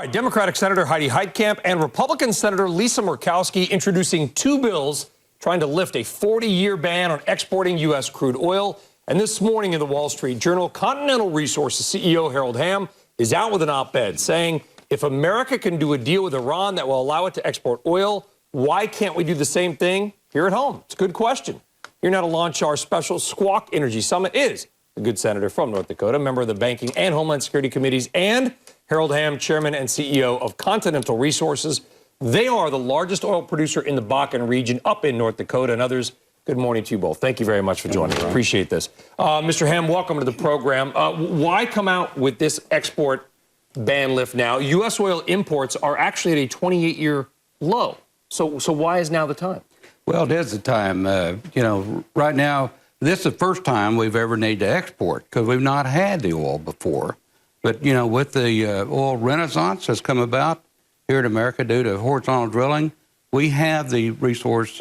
All right, Democratic Senator Heidi Heitkamp and Republican Senator Lisa Murkowski introducing two bills trying to lift a 40-year ban on exporting U.S. crude oil. And this morning in the Wall Street Journal, Continental Resources CEO Hamm is out with an op-ed saying, if America can do a deal with Iran that will allow it to export oil, why can't we do the same thing here at home? It's a good question. Here now to launch our special Squawk Energy Summit is the good senator from North Dakota, member of the Banking and Homeland Security Committees, and Hamm, chairman and CEO of Continental Resources. They are the largest oil producer in the Bakken region up in North Dakota and others. Good morning to you both. Thank you very much for joining me. Appreciate this. Mr. Hamm, welcome to the program. Why come out with this export ban lift now? U.S. oil imports are actually at a 28-year low. So why is now the time? Well, it is the time. Right now, this is the first time we've ever needed to export because we've not had the oil before. But, with the oil renaissance that's come about here in America due to horizontal drilling, we have the resource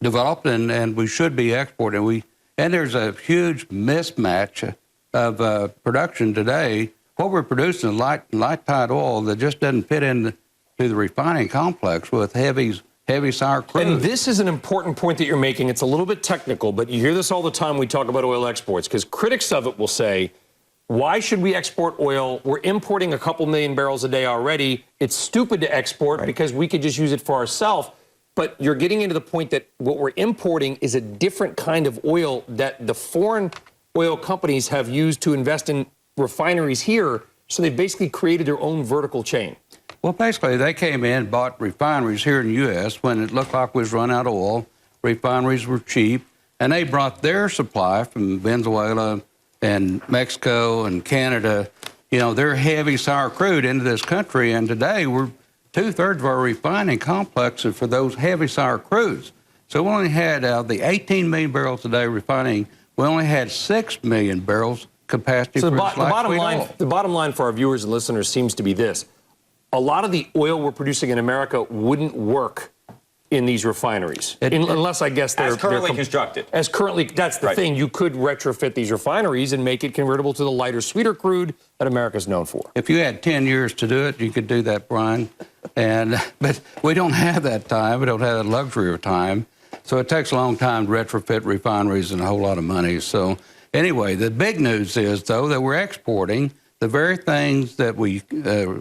developed and we should be exporting. And there's a huge mismatch of production today. What we're producing is light tight oil that just doesn't fit into the refining complex with heavy sour crude. And this is an important point that you're making. It's a little bit technical, but you hear this all the time when we talk about oil exports, because critics of it will say, why should we export oil? We're importing a couple million barrels a day already. It's stupid to export because we could just use it for ourselves. But you're getting into the point that what we're importing is a different kind of oil that the foreign oil companies have used to invest in refineries here. So they've basically created their own vertical chain. Well, basically, they came in and bought refineries here in the U.S. when it looked like we was run out of oil. Refineries were cheap, and they brought their supply from Venezuela and Mexico and Canada, their heavy sour crude into this country. And today, we're 2/3 of our refining complex is for those heavy sour crudes. So we only had, the 18 million barrels a day refining, we only had 6 million barrels capacity. So the bottom line for our viewers and listeners seems to be this. A lot of the oil we're producing in America wouldn't work in these refineries, unless I guess they're currently constructed. As currently, that's the thing. You could retrofit these refineries and make it convertible to the lighter, sweeter crude that America's known for. If you had 10 years to do it, you could do that, Brian. But we don't have that time. We don't have that luxury of time. So it takes a long time to retrofit refineries and a whole lot of money. So anyway, the big news is, though, that we're exporting the very things that we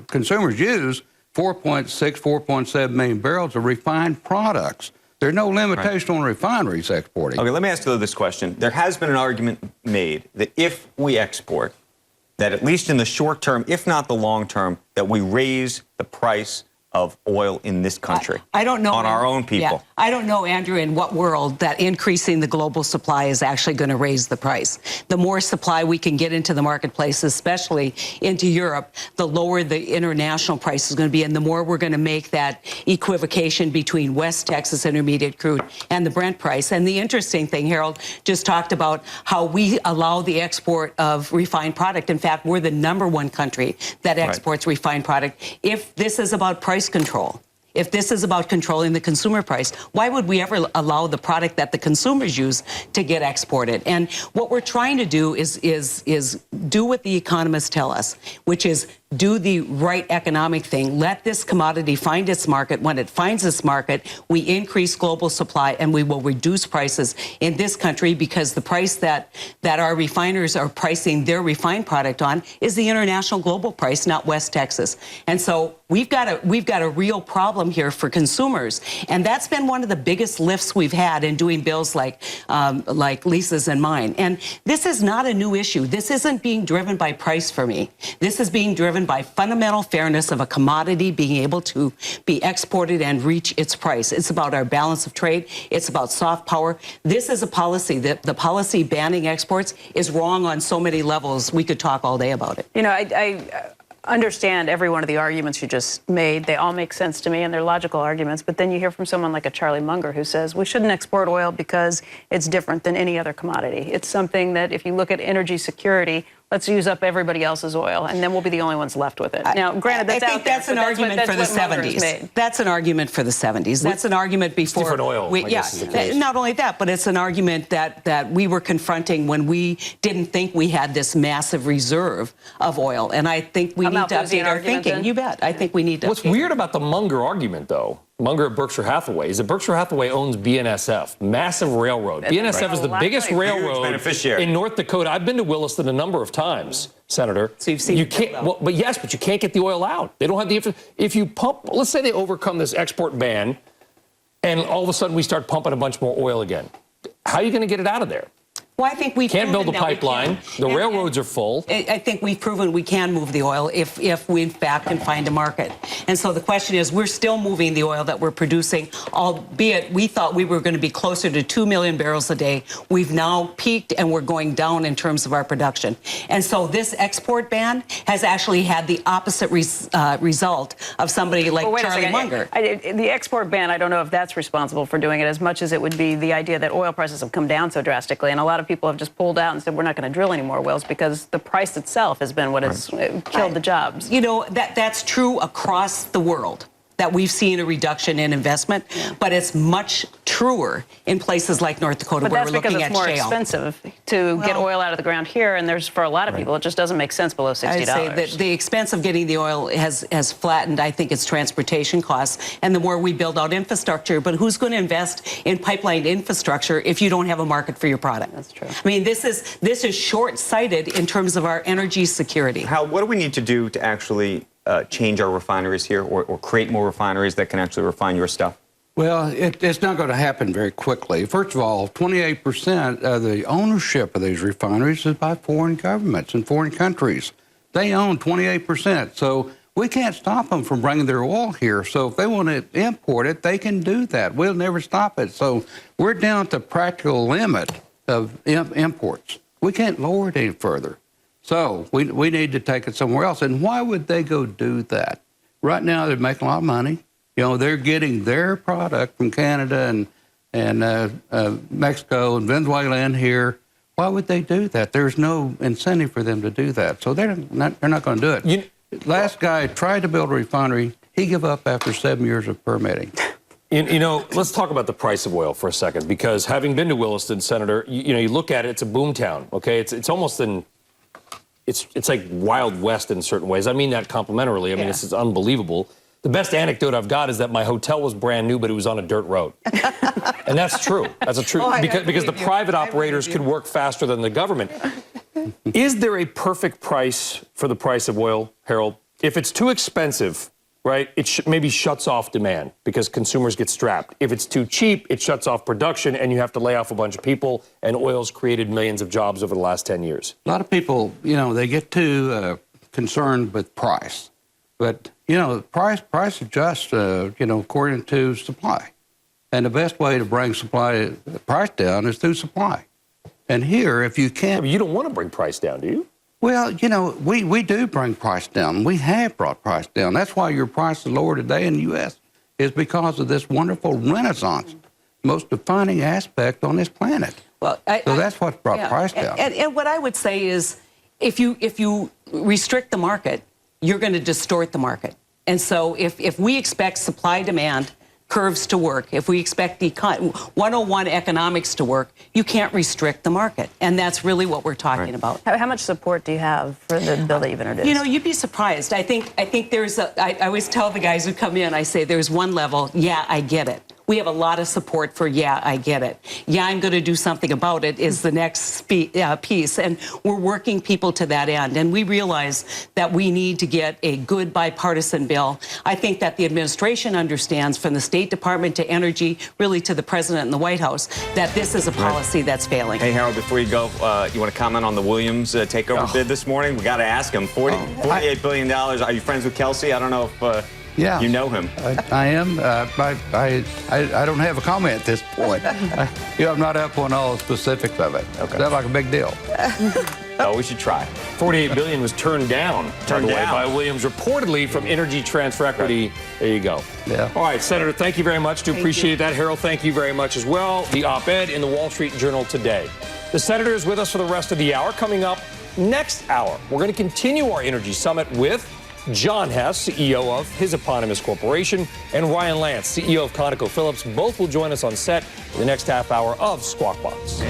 consumers use, 4.7 million barrels of refined products. There's no limitation on refineries exporting. Okay, let me ask you this question. There has been an argument made that if we export, that at least in the short term, if not the long term, that we raise the price of oil in this country. I don't know. On our own people. Yeah, I don't know, Andrew, in what world that increasing the global supply is actually going to raise the price. The more supply we can get into the marketplace, especially into Europe, the lower the international price is going to be, and the more we're going to make that equivocation between West Texas Intermediate crude and the Brent price. And the interesting thing, Harold just talked about how we allow the export of refined product. In fact, we're the #1 country that exports refined product. If this is about price control, if this is about controlling the consumer price, why would we ever allow the product that the consumers use to get exported? And what we're trying to do is do what the economists tell us, which is do the right economic thing. Let this commodity find its market. When it finds its market, we increase global supply and we will reduce prices in this country, because the price that our refiners are pricing their refined product on is the international global price, not West Texas. And so we've got a real problem here for consumers. And that's been one of the biggest lifts we've had in doing bills like Lisa's and mine. And this is not a new issue. This isn't being driven by price for me. This is being driven by fundamental fairness of a commodity being able to be exported and reach its price. It's about our balance of trade. It's about soft power. This is a policy that the policy banning exports is wrong on so many levels. We could talk all day about it. I understand every one of the arguments you just made. They all make sense to me, and they're logical arguments. But then you hear from someone like a Charlie Munger who says we shouldn't export oil because it's different than any other commodity. It's something that, if you look at energy security, Let's use up everybody else's oil, and then we'll be the only ones left with it. Now, granted, that's I think out there, that's an but argument for the that's what Munger has 70s. made. That's an argument for the 70s. That's an argument before different oil, I guess is the case. Not only that, but it's an argument that we were confronting when we didn't think we had this massive reserve of oil. And I think we A need to Malthusian update our argument, thinking. then? You bet. I think we need to. What's weird about the Munger argument, though, Munger at Berkshire Hathaway, is that Berkshire Hathaway owns BNSF, massive railroad. BNSF is the biggest railroad beneficiary in North Dakota. I've been to Williston a number of times, Senator. So you've seen you it can't, built well, but yes, but you can't get the oil out. They don't have the if you pump. Let's say they overcome this export ban, and all of a sudden we start pumping a bunch more oil again. How are you going to get it out of there? Well, I think we Can't build a pipeline. The railroads are full. I think we've proven we can move the oil if we in fact can find a market. And so the question is, we're still moving the oil that we're producing, albeit we thought we were going to be closer to 2 million barrels a day. We've now peaked and we're going down in terms of our production. And so this export ban has actually had the opposite result of somebody like Wait a Charlie second. Munger. The export ban, I don't know if that's responsible for doing it as much as it would be the idea that oil prices have come down so drastically. And a lot of people have just pulled out and said, we're not going to drill any more wells because the price itself has been what has killed the jobs. You know, that's true across the world, that we've seen a reduction in investment, but it's much truer in places like North Dakota But where that's we're because looking it's at more shale. expensive to get oil out of the ground here, and there's, for a lot of people, it just doesn't make sense below $60. I'd say that the expense of getting the oil has flattened, I think, its transportation costs, and the more we build out infrastructure. But who's going to invest in pipeline infrastructure if you don't have a market for your product? That's true. I mean, this is short-sighted in terms of our energy security. Hal, what do we need to do to actually change our refineries here or create more refineries that can actually refine your stuff? Well, it's not going to happen very quickly. First of all, 28% of the ownership of these refineries is by foreign governments and foreign countries. They own 28%. So we can't stop them from bringing their oil here. So if they want to import it, they can do that. We'll never stop it. So we're down to practical limit of imports. We can't lower it any further. So we need to take it somewhere else. And why would they go do that? Right now, they're making a lot of money. You know, they're getting their product from Canada and Mexico and Venezuela in here. Why would they do that? There's no incentive for them to do that. So they're not going to do it. Last guy tried to build a refinery. He gave up after 7 years of permitting. You know, let's talk about the price of oil for a second, because having been to Williston, Senator, you look at it, it's a boom town, okay? It's almost it's like Wild West in certain ways. I mean that complimentarily. I mean, this is unbelievable. The best anecdote I've got is that my hotel was brand new, but it was on a dirt road. And that's true. That's a true, because the private operators could work faster than the government. Is there a perfect price for the price of oil, Harold? If it's too expensive, right, it maybe shuts off demand because consumers get strapped. If it's too cheap, it shuts off production and you have to lay off a bunch of people, and oil's created millions of jobs over the last 10 years. A lot of people, they get too concerned with price. But, price adjusts, according to supply. And the best way to bring price down is through supply. And here, if you can't... You don't want to bring price down, do you? Well, we do bring price down. We have brought price down. That's why your price is lower today in the U.S. is because of this wonderful renaissance, most defining aspect on this planet. Well, so that's what brought price down. And what I would say is, if you restrict the market, you're going to distort the market. And so if we expect supply-demand curves to work, if we expect 101 economics to work, you can't restrict the market. And that's really what we're talking about. How much support do you have for the bill that you've introduced? You'd be surprised. I think there's I always tell the guys who come in, I say there's one level, yeah, I get it. We have a lot of support for, yeah, I get it. Yeah, I'm going to do something about it is the next piece. And we're working people to that end. And we realize that we need to get a good bipartisan bill. I think that the administration understands, from the State Department to Energy, really to the President and the White House, that this is a policy that's failing. Hey, Harold, before you go, you want to comment on the Williams takeover bid this morning? We got to ask him. $48 billion. Are you friends with Kelsey? I don't know if... Yeah, you know him. I am. I don't have a comment at this point. I'm not up on all the specifics of it. Okay. That's like a big deal. Oh, we should try. $48 billion was turned down, by the way, by Williams, reportedly from Energy Transfer Equity. Right. There you go. Yeah. All right, Senator, thank you very much. Appreciate that. Harold, thank you very much as well. The op-ed in the Wall Street Journal today. The Senator is with us for the rest of the hour. Coming up, next hour. We're going to continue our energy summit with John Hess, CEO of his eponymous corporation, and Ryan Lance, CEO of ConocoPhillips. Both will join us on set for the next half hour of Squawk Box.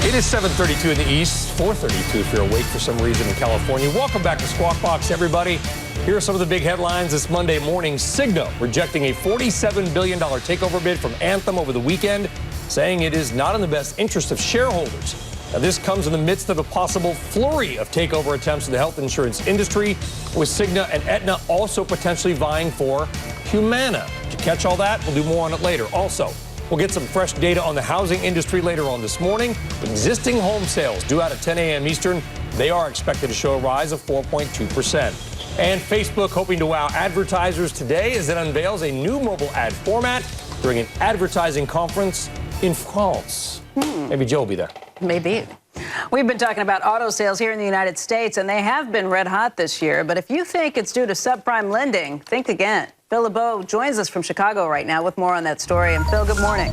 It is 7:32 in the East, 4:32 if you're awake for some reason in California. Welcome back to Squawk Box, everybody. Here are some of the big headlines this Monday morning. Cigna rejecting a $47 billion takeover bid from Anthem over the weekend, saying it is not in the best interest of shareholders. Now, this comes in the midst of a possible flurry of takeover attempts in the health insurance industry, with Cigna and Aetna also potentially vying for Humana. Did you catch all that? We'll do more on it later. Also, we'll get some fresh data on the housing industry later on this morning. Existing home sales due out at 10 a.m. Eastern. They are expected to show a rise of 4.2%. And Facebook hoping to wow advertisers today as it unveils a new mobile ad format during an advertising conference in France. Maybe Joe will be there. Maybe. We've been talking about auto sales here in the United States, and they have been red hot this year. But if you think it's due to subprime lending, think again. Phil LeBeau joins us from Chicago right now with more on that story. And Phil, good morning.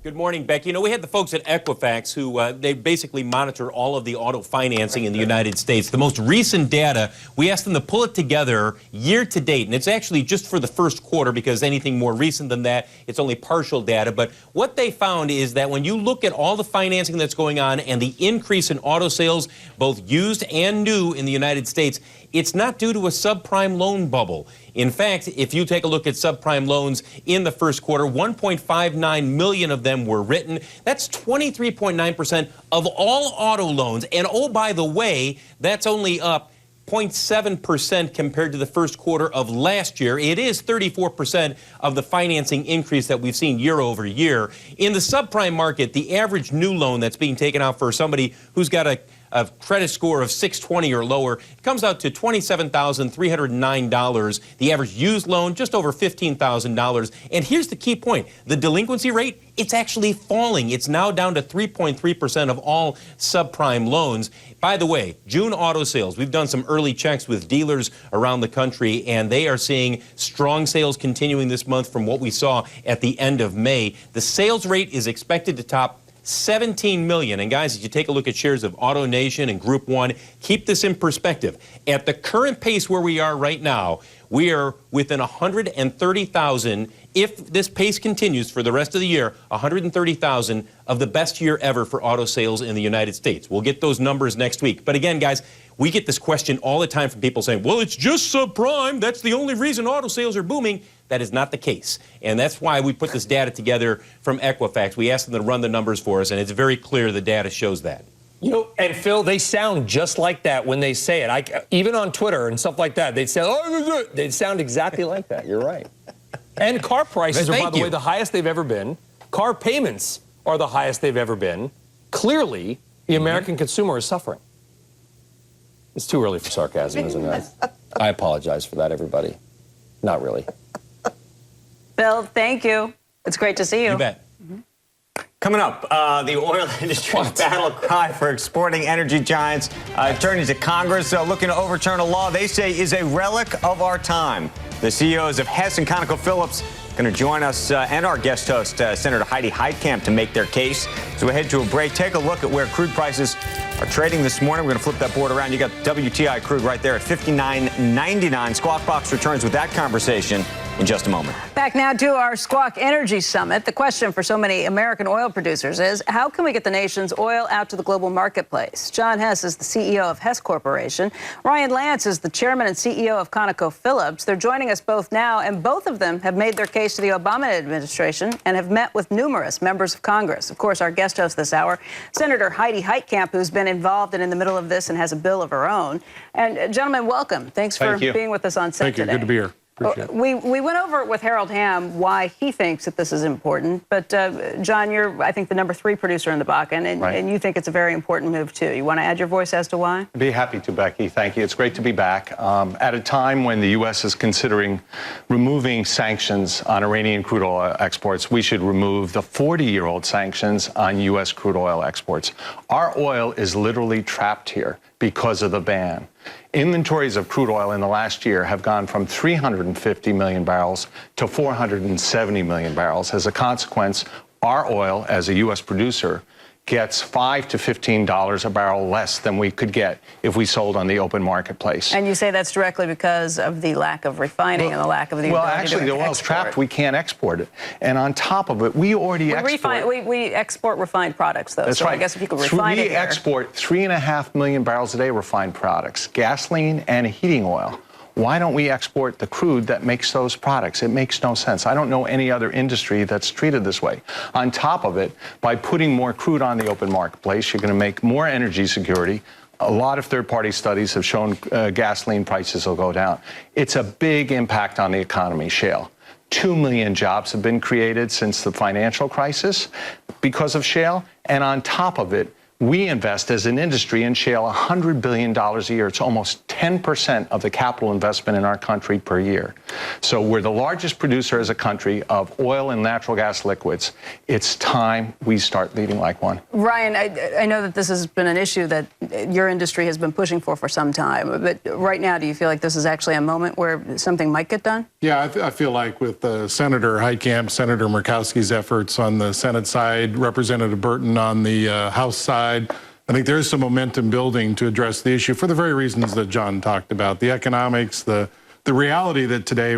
Good morning, Becky. You know, we had the folks at Equifax who they basically monitor all of the auto financing in the United States. The most recent data, we asked them to pull it together year to date, and it's actually just for the first quarter because anything more recent than that, it's only partial data. But what they found is that when you look at all the financing that's going on and the increase in auto sales, both used and new in the United States, it's not due to a subprime loan bubble. In fact, if you take a look at subprime loans in the first quarter, 1.59 million of them were written. That's 23.9% of all auto loans. And oh, by the way, that's only up 0.7% compared to the first quarter of last year. It is 34% of the financing increase that we've seen year over year. In the subprime market, the average new loan that's being taken out for somebody who's got a credit score of 620 or lower, it comes out to $27,309. The average used loan, just over $15,000. And here's the key point. The delinquency rate, it's actually falling. It's now down to 3.3% of all subprime loans. By the way, June auto sales, we've done some early checks with dealers around the country, and they are seeing strong sales continuing this month from what we saw at the end of May. The sales rate is expected to top 17 million. And guys, as you take a look at shares of AutoNation and Group 1, keep this in perspective. At the current pace where we are right now, we are within 130,000. If this pace continues for the rest of the year, 130,000 of the best year ever for auto sales in the United States. We'll get those numbers next week. But again, guys, we get this question all the time from people saying, well, it's just subprime. That's the only reason auto sales are booming. That is not the case. And that's why we put this data together from Equifax. We asked them to run the numbers for us, and it's very clear the data shows that. You know, and Phil, they sound just like that when they say it. Even on Twitter and stuff like that, they'd say, oh, they'd sound exactly like that. You're right. And car prices are, by the way, the highest they've ever been. Car payments are the highest they've ever been. Clearly, the American consumer is suffering. It's too early for sarcasm, isn't it? I apologize for that, everybody. Not really. Phil, thank you. It's great to see you. You bet. Coming up, the oil industry's battle cry for exporting energy giants turning to Congress, looking to overturn a law they say is a relic of our time. The CEOs of Hess and ConocoPhillips going to join us and our guest host, Senator Heidi Heitkamp, to make their case. So we head to a break. Take a look at where crude prices are trading this morning. We're going to flip that board around. You got WTI crude right there at $59.99. Squawk Box returns with that conversation in just a moment. Back now to our Squawk Energy Summit. The question for so many American oil producers is, how can we get the nation's oil out to the global marketplace? John Hess is the CEO of Hess Corporation. Ryan Lance is the chairman and CEO of ConocoPhillips. They're joining us both now, and both of them have made their case to the Obama administration and have met with numerous members of Congress. Of course, our guest host this hour, Senator Heidi Heitkamp, who's been involved and in the middle of this and has a bill of her own. And gentlemen, welcome. Thanks for being with us on set today. Thank you. Good to be here. We went over with Harold Hamm why he thinks that this is important. But, John, you're, I think, the #3 producer in the Bakken, and you think it's a very important move, too. You want to add your voice as to why? I'd be happy to, Becky. Thank you. It's great to be back. At a time when the U.S. is considering removing sanctions on Iranian crude oil exports, we should remove the 40-year-old sanctions on U.S. crude oil exports. Our oil is literally trapped here. because of the ban. Inventories of crude oil in the last year have gone from 350 million barrels to 470 million barrels. As a consequence, our oil, as a U.S. producer, gets $5 to $15 a barrel less than we could get if we sold on the open marketplace. And you say that's directly because of the lack of refining and the lack of the ability actually, to the oil's trapped. We can't export it. And on top of it, we export refined products, though. That's so right. I guess if you could refine it We here. export 3.5 million barrels a day refined products, gasoline and heating oil. Why don't we export the crude that makes those products? It makes no sense. I don't know any other industry that's treated this way. On top of it, by putting more crude on the open marketplace, you're going to make more energy security. A lot of third-party studies have shown gasoline prices will go down. It's a big impact on the economy, shale. 2 million jobs have been created since the financial crisis because of shale. And on top of it, we invest as an industry in shale $100 billion a year. It's almost 10% of the capital investment in our country per year. So we're the largest producer as a country of oil and natural gas liquids. It's time we start leading like one. Ryan, I know that this has been an issue that your industry has been pushing for some time. But right now, do you feel like this is actually a moment where something might get done? Yeah, I feel like with Senator Heitkamp, Senator Murkowski's efforts on the Senate side, Representative Burton on the House side, I think there's some momentum building to address the issue for the very reasons that John talked about. The economics, the reality that today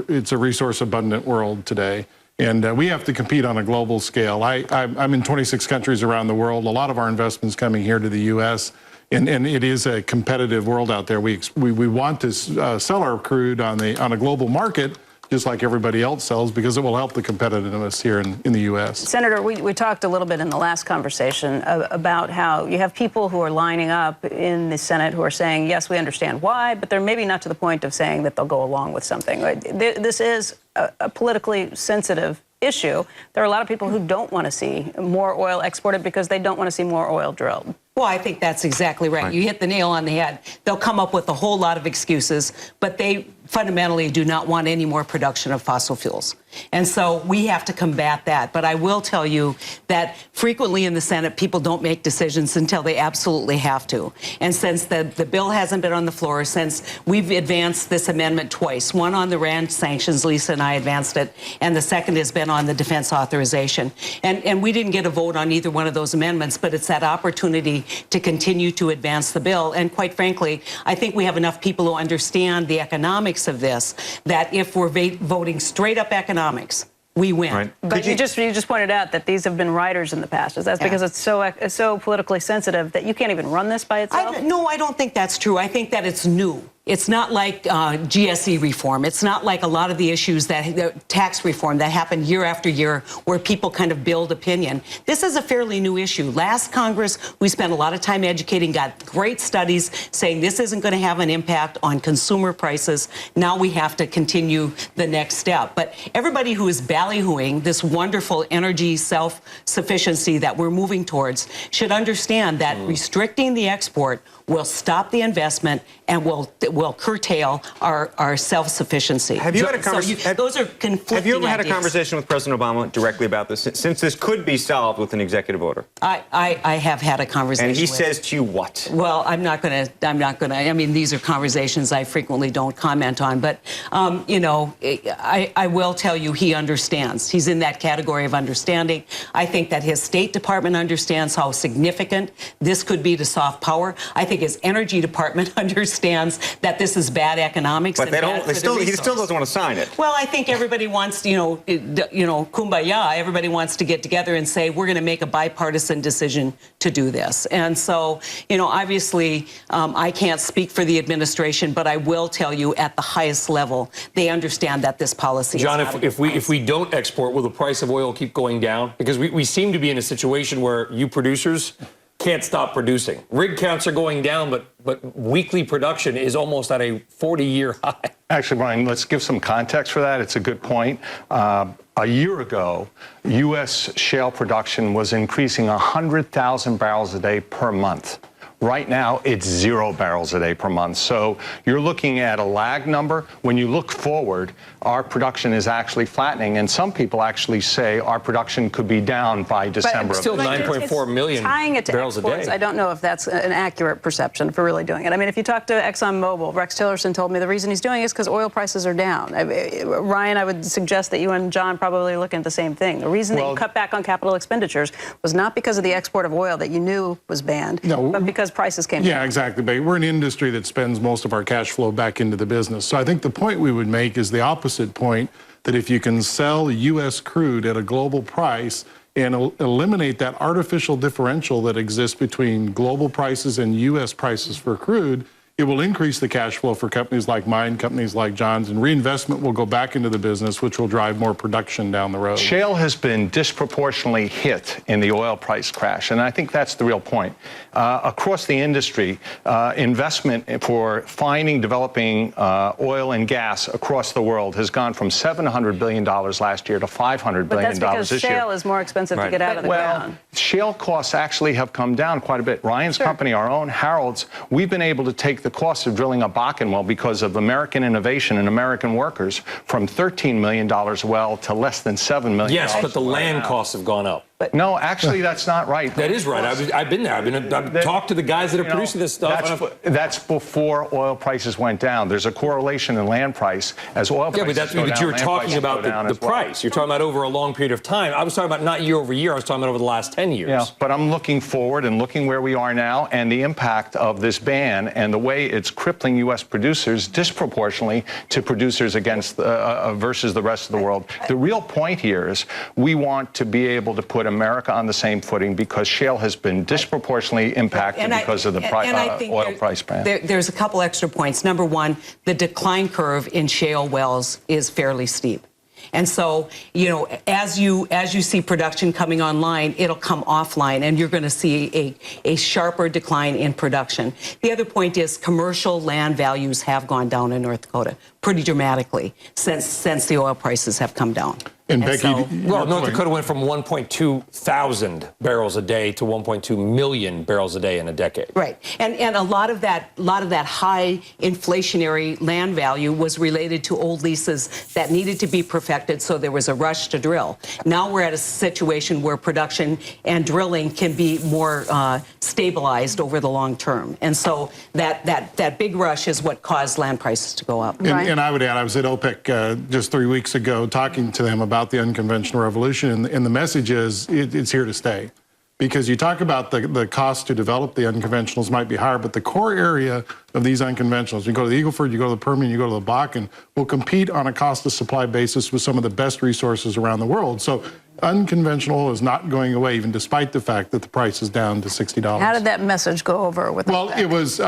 it's a resource abundant world today. And we have to compete on a global scale. I'm in 26 countries around the world. A lot of our investments coming here to the U.S. And it is a competitive world out there. We want to sell our crude on a global market, just like everybody else sells, because it will help the competitiveness here in the U.S. Senator, we talked a little bit in the last conversation about how you have people who are lining up in the Senate who are saying, yes, we understand why, but they're maybe not to the point of saying that they'll go along with something. This is a politically sensitive issue. There are a lot of people who don't want to see more oil exported because they don't want to see more oil drilled. Well, I think that's exactly right. You hit the nail on the head. They'll come up with a whole lot of excuses, but they fundamentally do not want any more production of fossil fuels. And so we have to combat that. But I will tell you that frequently in the Senate, people don't make decisions until they absolutely have to. And since the bill hasn't been on the floor, since we've advanced this amendment twice, one on the Iran sanctions, Lisa and I advanced it, and the second has been on the defense authorization. And we didn't get a vote on either one of those amendments, but it's that opportunity to continue to advance the bill. And quite frankly, I think we have enough people who understand the economics of this, that if we're voting straight up economics, we win. Right. But you just pointed out that these have been riders in the past. Is that because it's so politically sensitive that you can't even run this by itself? No, I don't think that's true. I think that it's new. It's not like GSE reform. It's not like a lot of the issues that tax reform that happen year after year where people kind of build opinion. This is a fairly new issue. Last Congress, we spent a lot of time educating, got great studies saying this isn't going to have an impact on consumer prices. Now we have to continue the next step. But everybody who is ballyhooing this wonderful energy self-sufficiency that we're moving towards should understand that restricting the export will stop the investment and will curtail our self-sufficiency. Have you had a conversation? Those are conflicting Have you ever had ideas. a conversation with President Obama directly about this, since this could be solved with an executive order? I have had a conversation. And he with says to you what? Well, I'm not going to. I mean, these are conversations I frequently don't comment on. But you know, I will tell you, he understands. He's in that category of understanding. I think that his State Department understands how significant this could be to soft power. I think his Energy Department understands that this is bad economics. But they don't. He still doesn't want to sign it. Well, I think everybody wants, kumbaya. Everybody wants to get together and say we're going to make a bipartisan decision to do this. And so, obviously, I can't speak for the administration, but I will tell you, at the highest level, they understand that this policy. John, is if we don't export, will the price of oil keep going down? Because we seem to be in a situation where you producers can't stop producing. Rig counts are going down, but weekly production is almost at a 40-year high. Actually, Brian, let's give some context for that. It's a good point. A year ago, U.S. shale production was increasing 100,000 barrels a day per month. Right now, it's 0 barrels a day per month. So you're looking at a lag number. When you look forward, our production is actually flattening, and some people actually say our production could be down by December. Still of this year. 9.4 million tying it to barrels exports, a day. I don't know if that's an accurate perception for really doing it. I mean, if you talk to ExxonMobil, Rex Tillerson told me the reason he's doing it is because oil prices are down. Ryan, I would suggest that you and John probably looking at the same thing. The reason that you cut back on capital expenditures was not because of the export of oil that you knew was banned, but because prices came down. Yeah, exactly. But we're an industry that spends most of our cash flow back into the business. So I think the point we would make is the opposite point, that if you can sell U.S. crude at a global price and eliminate that artificial differential that exists between global prices and U.S. prices for crude, it will increase the cash flow for companies like mine, companies like John's, and reinvestment will go back into the business, which will drive more production down the road. Shale has been disproportionately hit in the oil price crash, and I think that's the real point. Across the industry, investment for finding, developing oil and gas across the world has gone from $700 billion last year to $500 billion But that's because this year. shale is more expensive to get out of the ground. Shale costs actually have come down quite a bit. Ryan's company, our own, Harold's, we've been able to take the cost of drilling a Bakken well because of American innovation and American workers from $13 million a well to less than $7 million. Yes, but the land costs have gone up. No, actually, that's not right. That is right. I've been there. I've talked to the guys that are producing this stuff. That's before oil prices went down. There's a correlation in land price as oil prices go down. But you're talking about the price. You're talking about over a long period of time. I was talking about not year over year. I was talking about over the last 10 years. Yeah, but I'm looking forward and looking where we are now and the impact of this ban and the way it's crippling U.S. producers disproportionately to producers against versus the rest of the world. The real point here is we want to be able to put America on the same footing because shale has been disproportionately impacted because of the oil price ban. There's a couple extra points. Number one, the decline curve in shale wells is fairly steep. And so, you know, as you see production coming online, it'll come offline, and you're going to see a sharper decline in production. The other point is commercial land values have gone down in North Dakota pretty dramatically since the oil prices have come down. And Becky, North Dakota went from 1.2 thousand barrels a day to 1.2 million barrels a day in a decade. Right, and a lot of that high inflationary land value was related to old leases that needed to be perfected, so there was a rush to drill. Now we're at a situation where production and drilling can be more stabilized over the long term, and so that big rush is what caused land prices to go up. And I would add, I was at OPEC just 3 weeks ago talking to them about the unconventional revolution, and the message is it's here to stay. Because you talk about the cost to develop the unconventionals might be higher, but the core area of these unconventionals, you go to the Eagle Ford, you go to the Permian, you go to the Bakken, will compete on a cost of supply basis with some of the best resources around the world. So unconventional is not going away, even despite the fact that the price is down to $60. How did that message go over with Well, it was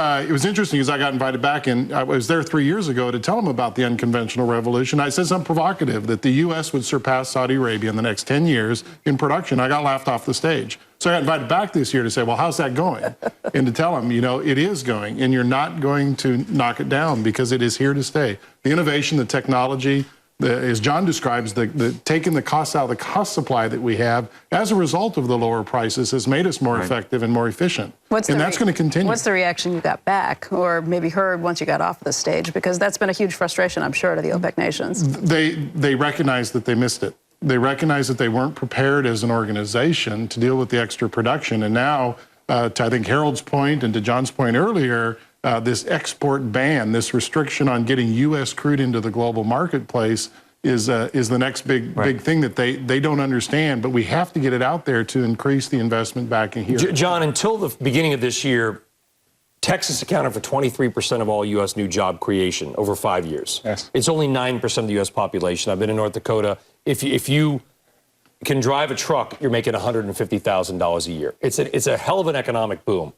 interesting as I got invited back, and I was there 3 years ago to tell them about the unconventional revolution. I said something provocative, that the U.S. would surpass Saudi Arabia in the next 10 years in production. I got laughed off the stage. So I got invited back this year to say, well, how's that going? And to tell them, you know, it is going, and you're not going to knock it down because it is here to stay. The innovation, the technology, as John describes, taking the costs out of the cost supply that we have as a result of the lower prices has made us more effective and more efficient. And that's going to continue. What's the reaction you got back, or maybe heard once you got off the stage? Because that's been a huge frustration, I'm sure, to the OPEC nations. They recognize that they missed it. They recognize that they weren't prepared as an organization to deal with the extra production. And now, to I think Harold's point and to John's point earlier, this export ban, this restriction on getting U.S. crude into the global marketplace is the next big thing that they don't understand. But we have to get it out there to increase the investment back in here. John, until the beginning of this year, Texas accounted for 23% of all U.S. new job creation over 5 years. Yes. It's only 9% of the U.S. population. I've been in North Dakota. If you can drive a truck, you're making $150,000 a year. It's a hell of an economic boom.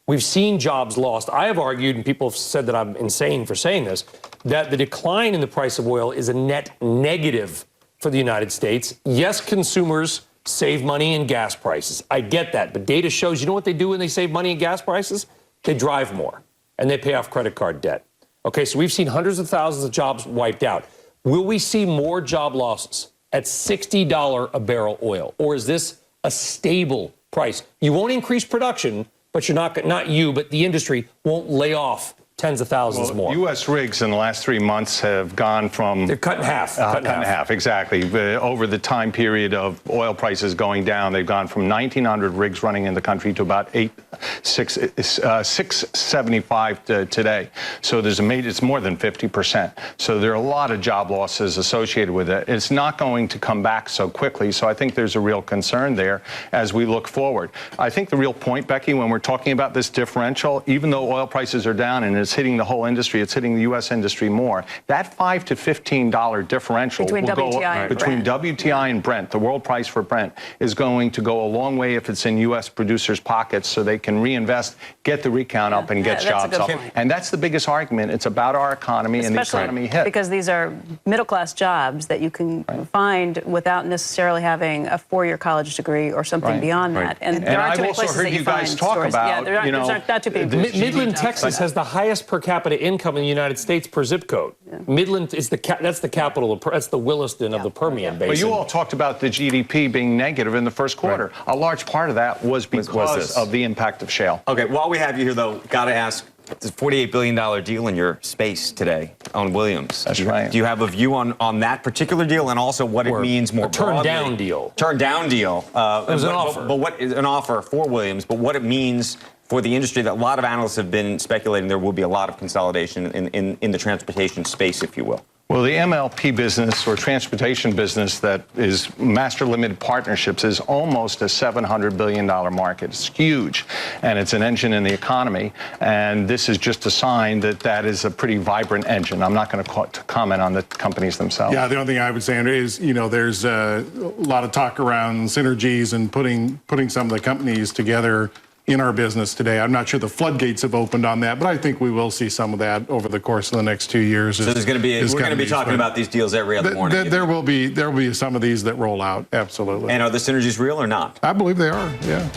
We've seen jobs lost. I have argued, and people have said that I'm insane for saying this, that the decline in the price of oil is a net negative for the United States. Yes, consumers save money in gas prices. I get that. But data shows, you know what they do when they save money in gas prices? They drive more, and they pay off credit card debt. Okay, so we've seen hundreds of thousands of jobs wiped out. Will we see more job losses at $60 a barrel oil, or is this a stable price? You won't increase production, but you're not you, but the industry won't lay off tens of thousands more. U.S. rigs in the last 3 months have gone from... They're cut in half. Cut in half, exactly. Over the time period of oil prices going down, they've gone from 1,900 rigs running in the country to about 675 today. So it's more than 50%. So there are a lot of job losses associated with it. It's not going to come back so quickly. So I think there's a real concern there as we look forward. I think the real point, Becky, when we're talking about this differential, even though oil prices are down and it's hitting the whole industry, it's hitting the U.S. industry more, that $5 to $15 differential between WTI and Brent, the world price for Brent, is going to go a long way if it's in U.S. producers' pockets so they can reinvest, get the recount up, and get jobs up. And that's the biggest argument. It's about our economy and the economy hit. Because these are middle-class jobs that you can find without necessarily having a 4-year college degree or something beyond that. And there aren't too many places that you guys talk stores. about, there's not too many. Midland, Texas has the highest per capita income in the United States per zip code. Midland is that's the capital, that's the Williston of the Permian Basin. But you all talked about the GDP being negative in the first quarter. A large part of that was because of the impact of shale. Okay, while we have you here, though, got to ask, it's a $48 billion deal in your space today on Williams. That's right. Do you have a view on that particular deal and also what it means more broadly? Turn-down deal. Turn-down deal. It was an offer. But what is an offer for Williams, but what it means for the industry that a lot of analysts have been speculating there will be a lot of consolidation in the transportation space, if you will. Well, the MLP business or transportation business that is master limited partnerships is almost a $700 billion market. It's huge, and it's an engine in the economy. And this is just a sign that that is a pretty vibrant engine. I'm not going to comment on the companies themselves. Yeah, the only thing I would say, Andrew, is, there's a lot of talk around synergies and putting some of the companies together in our business today. I'm not sure the floodgates have opened on that, but I think we will see some of that over the course of the next 2 years. So there's going to be we're going to be talking about these deals every other morning. There will be some of these that roll out, absolutely. And are the synergies real or not? I believe they are. Yeah.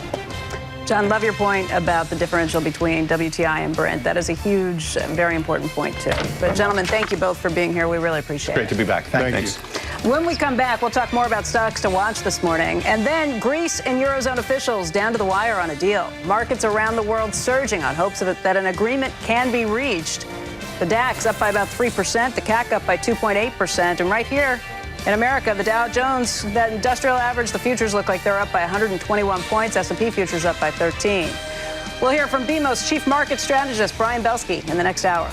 John, love your point about the differential between WTI and Brent. That is a huge, very important point, too. But, gentlemen, thank you both for being here. We really appreciate it. Great to be back. Thanks. When we come back, we'll talk more about stocks to watch this morning. And then Greece and Eurozone officials down to the wire on a deal. Markets around the world surging on hopes that an agreement can be reached. The DAX up by about 3%, the CAC up by 2.8%. And right here in America, the Dow Jones, that industrial average, the futures look like they're up by 121 points. S&P futures up by 13. We'll hear from BMO's chief market strategist, Brian Belsky, in the next hour.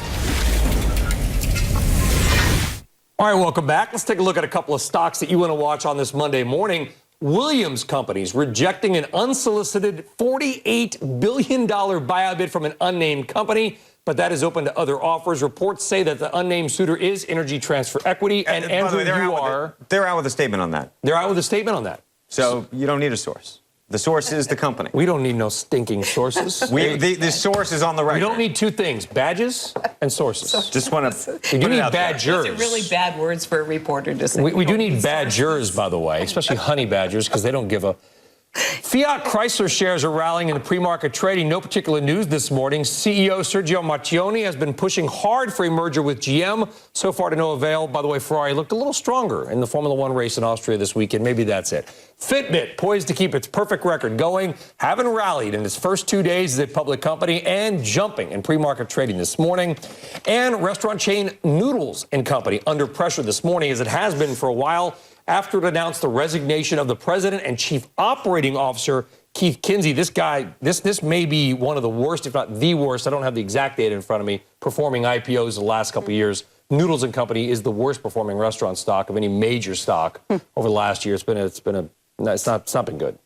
All right, welcome back. Let's take a look at a couple of stocks that you want to watch on this Monday morning. Williams Companies rejecting an unsolicited $48 billion buyout bid from an unnamed company, but that is open to other offers. Reports say that the unnamed suitor is Energy Transfer Equity, and Andrew, they're out with a statement on that. They're out with a statement on that. So you don't need a source. The source is the company. We don't need no stinking sources. The source is on the record. We don't need two things, badges and sources. Just want to. We do need badgers. Those are really bad words for a reporter to say. We do need badgers, by the way, especially honey badgers, because they don't give a. Fiat Chrysler shares are rallying in the pre-market trading. No particular news this morning. CEO Sergio Marchionne has been pushing hard for a merger with GM. So far to no avail. By the way, Ferrari looked a little stronger in the Formula One race in Austria this weekend. Maybe that's it. Fitbit poised to keep its perfect record going, having rallied in its first 2 days as a public company and jumping in pre-market trading this morning. And restaurant chain Noodles & Company under pressure this morning, as it has been for a while, after it announced the resignation of the president and chief operating officer, Keith Kinsey. This guy, this may be one of the worst, if not the worst, I don't have the exact data in front of me, performing IPOs the last couple of years. Noodles & Company is the worst performing restaurant stock of any major stock over the last year. It's not been good.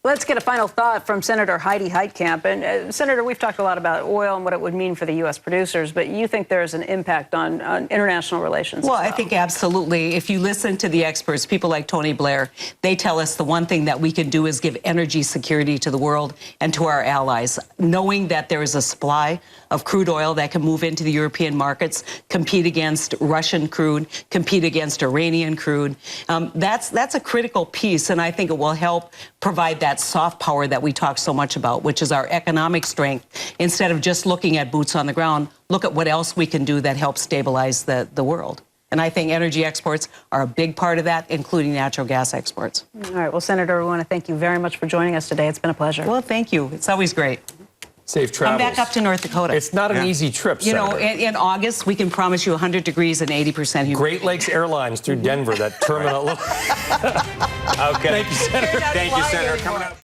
Let's get a final thought from Senator Heidi Heitkamp. And Senator, we've talked a lot about oil and what it would mean for the U.S. producers, but you think there's an impact on international relations? Well, I think absolutely. If you listen to the experts, people like Tony Blair, they tell us the one thing that we can do is give energy security to the world and to our allies, knowing that there is a supply of crude oil that can move into the European markets, compete against Russian crude, compete against Iranian crude. That's a critical piece, and I think it will help provide that soft power that we talk so much about, which is our economic strength. Instead of just looking at boots on the ground, look at what else we can do that helps stabilize the world. And I think energy exports are a big part of that, including natural gas exports. All right. Well, Senator, we want to thank you very much for joining us today. It's been a pleasure. Well, thank you. It's always great. Safe travels. Come back up to North Dakota. It's not an easy trip, You know, Senator. in August, we can promise you 100 degrees and 80% humidity. Great Lakes Airlines through Denver, that terminal. Okay. Thank you, Senator. Thank you, Senator. Coming up.